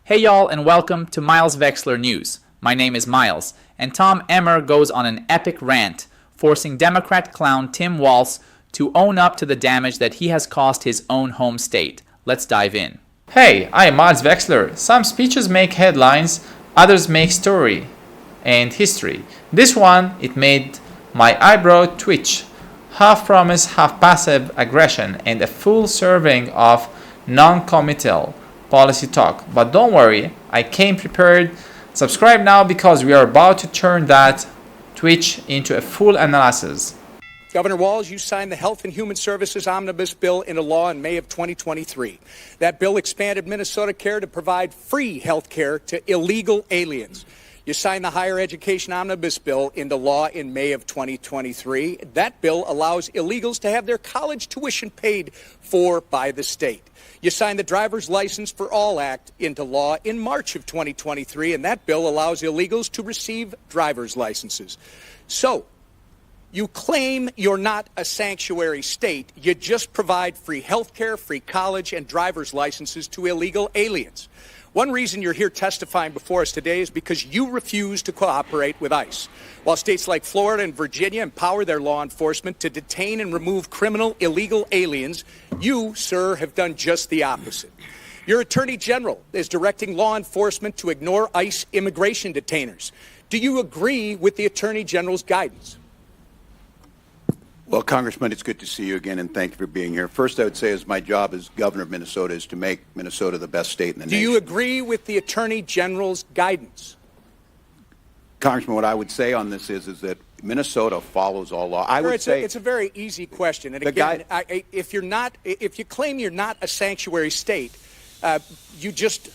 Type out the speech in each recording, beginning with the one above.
Hey y'all, and welcome to Miles Vexler News. My name is Miles, and Tom Emmer goes on an epic rant, forcing Democrat clown Tim Walz to own up to the damage that he has caused his own home state. Let's dive in. Hey, I am Miles Vexler. Some speeches make headlines, others make story and history. This one, it made my eyebrow twitch. Half promise, half passive aggression, and a full serving of non-committal policy talk. But don't worry, I came prepared. Subscribe now because we are about to turn that twitch into a full analysis. Governor Walz, you signed the Health and Human Services Omnibus Bill into law in May of 2023. That bill expanded Minnesota Care to provide free health care to illegal aliens. You signed the Higher Education Omnibus Bill into law in May of 2023. That bill allows illegals to have their college tuition paid for by the state. You signed the Driver's License for All Act into law in March of 2023, and that bill allows illegals to receive driver's licenses. So, you claim you're not a sanctuary state. You just provide free health care, free college, and driver's licenses to illegal aliens. One reason you're here testifying before us today is because you refuse to cooperate with ICE. While states like Florida and Virginia empower their law enforcement to detain and remove criminal illegal aliens, you, sir, have done just the opposite. Your Attorney General is directing law enforcement to ignore ICE immigration detainers. Do you agree with the Attorney General's guidance? Well, Congressman, it's good to see you again, and thank you for being here. First, I would say as my job as governor of Minnesota is to make Minnesota the best state in the nation. Do you agree with the Attorney General's guidance? Congressman, what I would say on this is that Minnesota follows all law. I would say it's a very easy question. And again, if you claim you're not a sanctuary state, you just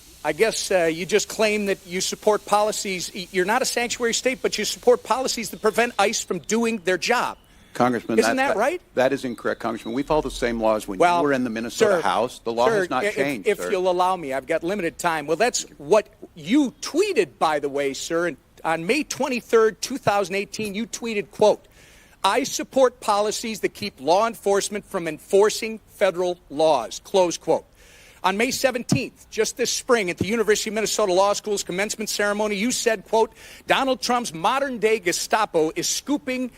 claim that you support policies. You're not a sanctuary state, but you support policies that prevent ICE from doing their job. Congressman, isn't that right? That is incorrect, Congressman. We follow the same laws when you were in the Minnesota House. The law has not changed, If you'll allow me, I've got limited time. Well, that's what you tweeted, by the way, sir. And on May 23rd, 2018, you tweeted, quote, "I support policies that keep law enforcement from enforcing federal laws," close quote. On May 17th, just this spring, at the University of Minnesota Law School's commencement ceremony, you said, quote, "Donald Trump's modern-day Gestapo is scooping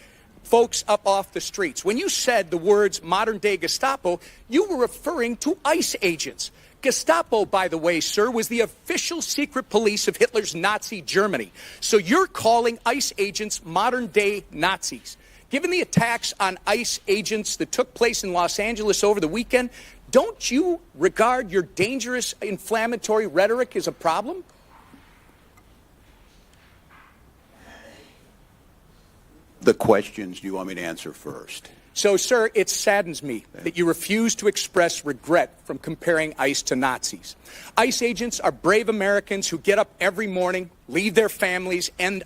folks up off the streets." When you said the words modern-day Gestapo, you were referring to ICE agents. Gestapo, by the way, sir, was the official secret police of Hitler's Nazi Germany. So you're calling ICE agents modern-day Nazis. Given the attacks on ICE agents that took place in Los Angeles over the weekend, don't you regard your dangerous inflammatory rhetoric as a problem? The questions do you want me to answer first? So, sir, it saddens me that you refuse to express regret from comparing ICE to Nazis. ICE agents are brave Americans who get up every morning, leave their families, and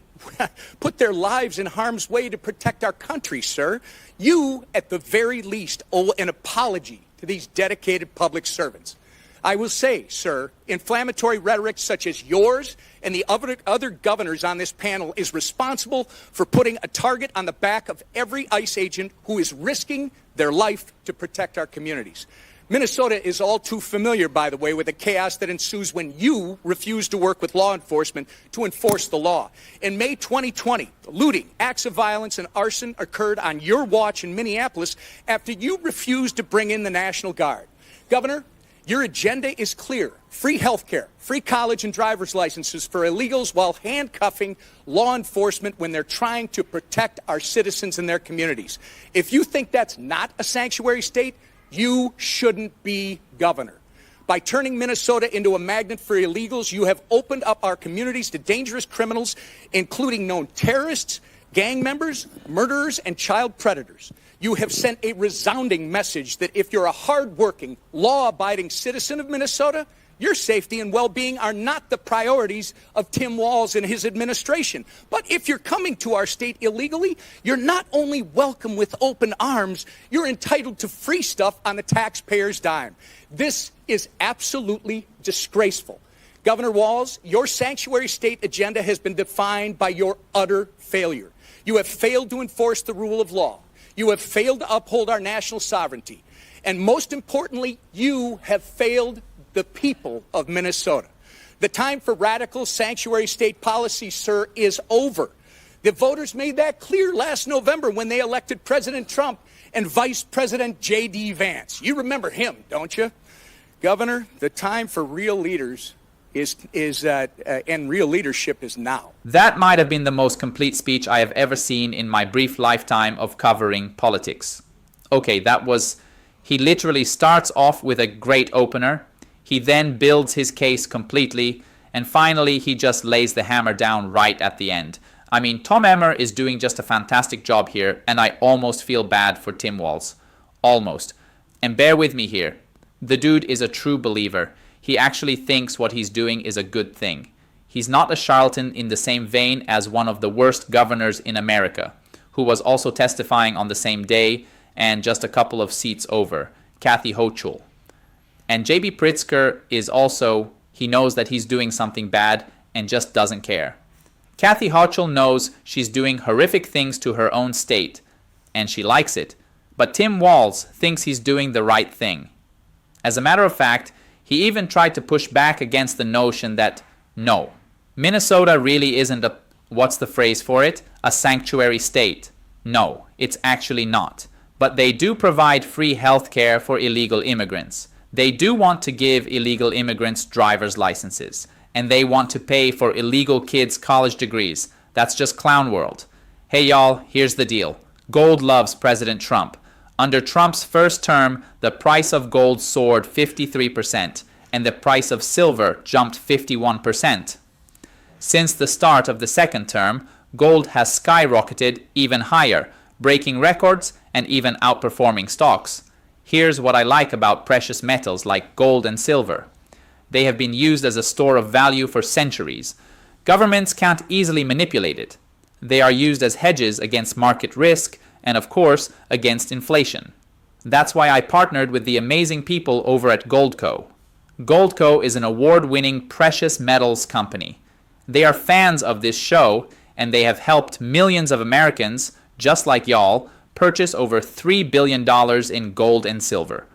put their lives in harm's way to protect our country, sir. You, at the very least, owe an apology to these dedicated public servants. I will say, sir, inflammatory rhetoric such as yours and the other governors on this panel is responsible for putting a target on the back of every ICE agent who is risking their life to protect our communities. Minnesota is all too familiar, by the way, with the chaos that ensues when you refuse to work with law enforcement to enforce the law. In May 2020, looting, acts of violence, and arson occurred on your watch in Minneapolis after you refused to bring in the National Guard. Governor, your agenda is clear: free health care, free college and driver's licenses for illegals while handcuffing law enforcement when they're trying to protect our citizens and their communities. If you think that's not a sanctuary state, you shouldn't be governor. By turning Minnesota into a magnet for illegals, you have opened up our communities to dangerous criminals, including known terrorists, gang members, murderers, and child predators. You have sent a resounding message that if you're a hard-working, law-abiding citizen of Minnesota, your safety and well-being are not the priorities of Tim Walz and his administration. But if you're coming to our state illegally, you're not only welcome with open arms, you're entitled to free stuff on the taxpayer's dime. This is absolutely disgraceful. Governor Walz, your sanctuary state agenda has been defined by your utter failure. You have failed to enforce the rule of law. You have failed to uphold our national sovereignty. And most importantly, you have failed the people of Minnesota. The time for radical sanctuary state policy, sir, is over. The voters made that clear last November when they elected President Trump and Vice President J.D. Vance. You remember him, don't you? Governor, the time for real leaders and real leadership is now. That might have been the most complete speech I have ever seen in my brief lifetime of covering politics. Okay, he literally starts off with a great opener. He then builds his case completely, and finally he just lays the hammer down right at the end. I mean, Tom Emmer is doing just a fantastic job here, and I almost feel bad for Tim Walz. Almost. And bear with me here. The dude is a true believer. He actually thinks what he's doing is a good thing. He's not a charlatan in the same vein as one of the worst governors in America, who was also testifying on the same day and just a couple of seats over, Kathy Hochul. And J.B. Pritzker is also, he knows that he's doing something bad and just doesn't care. Kathy Hochul knows she's doing horrific things to her own state, and she likes it. But Tim Walz thinks he's doing the right thing. As a matter of fact, he even tried to push back against the notion that, no, Minnesota really isn't what's the phrase for it? A sanctuary state. No, it's actually not. But they do provide free health care for illegal immigrants. They do want to give illegal immigrants driver's licenses. And they want to pay for illegal kids' college degrees. That's just clown world. Hey y'all, here's the deal. Gold loves President Trump. Under Trump's first term, the price of gold soared 53%, and the price of silver jumped 51%. Since the start of the second term, gold has skyrocketed even higher, breaking records and even outperforming stocks. Here's what I like about precious metals like gold and silver. They have been used as a store of value for centuries. Governments can't easily manipulate it. They are used as hedges against market risk and, of course, against inflation. That's why I partnered with the amazing people over at Goldco. Goldco is an award-winning precious metals company. They are fans of this show, and they have helped millions of Americans, just like y'all, purchase over $3 billion in gold and silver.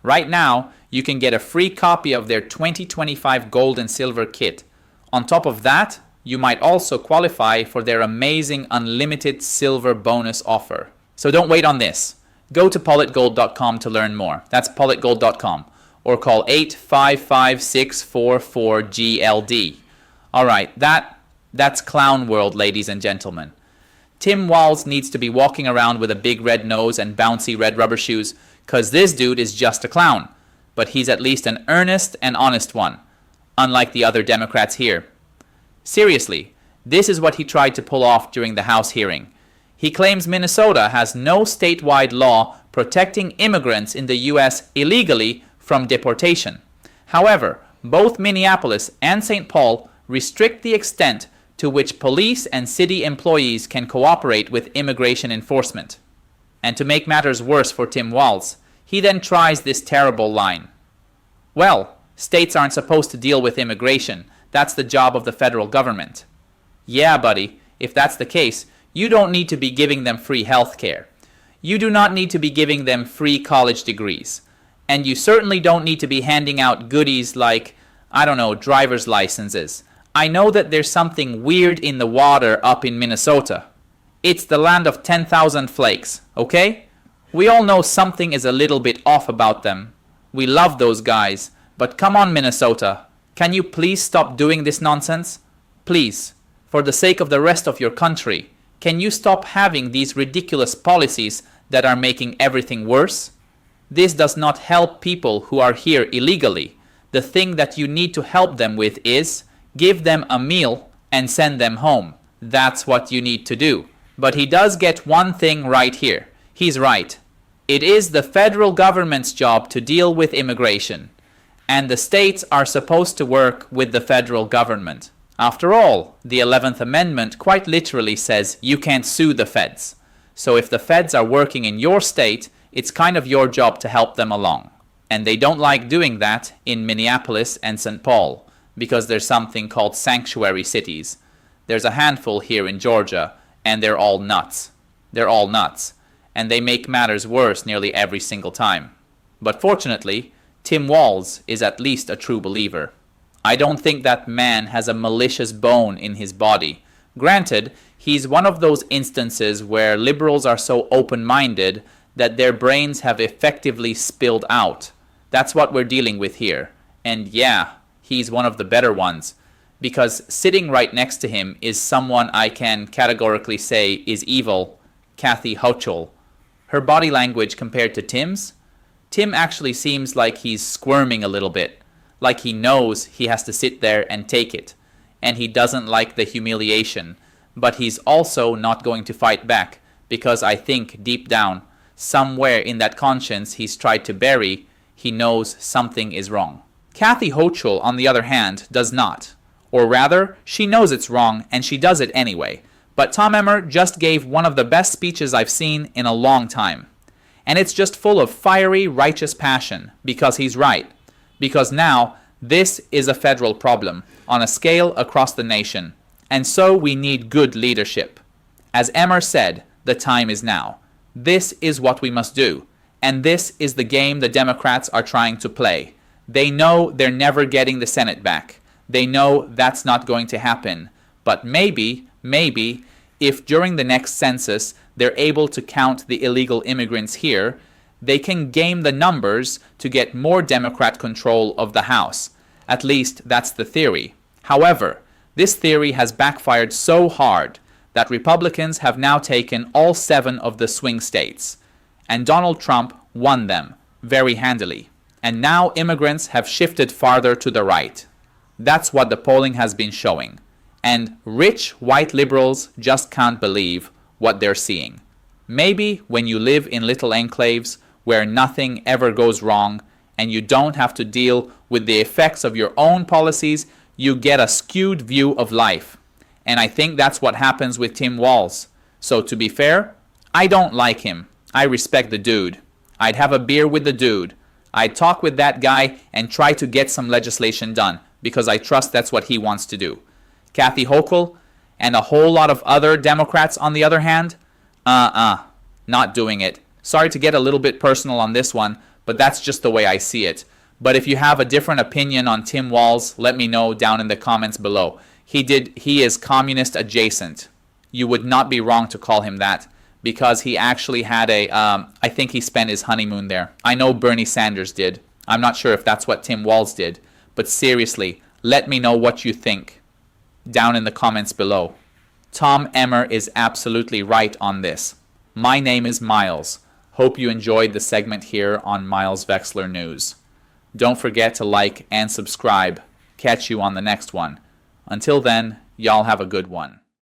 Right now, you can get a free copy of their 2025 gold and silver kit. On top of that, you might also qualify for their amazing unlimited silver bonus offer. So don't wait on this. Go to politgold.com to learn more. That's politgold.com. Or call 855-644-GLD. Alright, that's clown world, ladies and gentlemen. Tim Walz needs to be walking around with a big red nose and bouncy red rubber shoes, cause this dude is just a clown. But he's at least an earnest and honest one, unlike the other Democrats here. Seriously, this is what he tried to pull off during the House hearing. He claims Minnesota has no statewide law protecting immigrants in the U.S. illegally from deportation. However, both Minneapolis and St. Paul restrict the extent to which police and city employees can cooperate with immigration enforcement. And to make matters worse for Tim Walz, he then tries this terrible line. Well, states aren't supposed to deal with immigration. That's the job of the federal government. Yeah, buddy, if that's the case, you don't need to be giving them free health care. You do not need to be giving them free college degrees. And you certainly don't need to be handing out goodies like, driver's licenses. I know that there's something weird in the water up in Minnesota. It's the land of 10,000 flakes, okay? We all know something is a little bit off about them. We love those guys, but come on, Minnesota. Can you please stop doing this nonsense? Please, for the sake of the rest of your country, can you stop having these ridiculous policies that are making everything worse? This does not help people who are here illegally. The thing that you need to help them with is give them a meal and send them home. That's what you need to do. But he does get one thing right here. He's right. It is the federal government's job to deal with immigration, and the states are supposed to work with the federal government. After all, the 11th Amendment quite literally says you can't sue the feds. So if the feds are working in your state, it's kind of your job to help them along. And they don't like doing that in Minneapolis and St. Paul, because there's something called sanctuary cities. There's a handful here in Georgia, and they're all nuts. They're all nuts. And they make matters worse nearly every single time. But fortunately, Tim Walz is at least a true believer. I don't think that man has a malicious bone in his body. Granted, he's one of those instances where liberals are so open-minded that their brains have effectively spilled out. That's what we're dealing with here. And yeah, he's one of the better ones. Because sitting right next to him is someone I can categorically say is evil, Kathy Hochul. Her body language compared to Tim's? Tim actually seems like he's squirming a little bit. Like he knows he has to sit there and take it. And he doesn't like the humiliation. But he's also not going to fight back. Because I think deep down, somewhere in that conscience he's tried to bury, he knows something is wrong. Kathy Hochul, on the other hand, does not. Or rather, she knows it's wrong and she does it anyway. But Tom Emmer just gave one of the best speeches I've seen in a long time. And it's just full of fiery, righteous passion, because he's right. Because now, this is a federal problem, on a scale across the nation. And so we need good leadership. As Emmer said, the time is now. This is what we must do. And this is the game the Democrats are trying to play. They know they're never getting the Senate back. They know that's not going to happen. But maybe, if during the next census they're able to count the illegal immigrants here, they can game the numbers to get more Democrat control of the House. At least that's the theory. However, this theory has backfired so hard that Republicans have now taken all 7 of the swing states. And Donald Trump won them very handily. And now immigrants have shifted farther to the right. That's what the polling has been showing. And rich white liberals just can't believe what they're seeing. Maybe when you live in little enclaves where nothing ever goes wrong and you don't have to deal with the effects of your own policies, you get a skewed view of life. And I think that's what happens with Tim Walz. So to be fair, I don't like him. I respect the dude. I'd have a beer with the dude. I'd talk with that guy and try to get some legislation done, because I trust that's what he wants to do. Kathy Hochul and a whole lot of other Democrats, on the other hand, not doing it. Sorry to get a little bit personal on this one, but that's just the way I see it. But if you have a different opinion on Tim Walz, let me know down in the comments below. He is communist adjacent. You would not be wrong to call him that, because he actually had I think he spent his honeymoon there. I know Bernie Sanders did. I'm not sure if that's what Tim Walz did. But seriously, let me know what you think down in the comments below. Tom Emmer is absolutely right on this. My name is Miles. Hope you enjoyed the segment here on Miles Vexler News. Don't forget to like and subscribe. Catch you on the next one. Until then, y'all have a good one.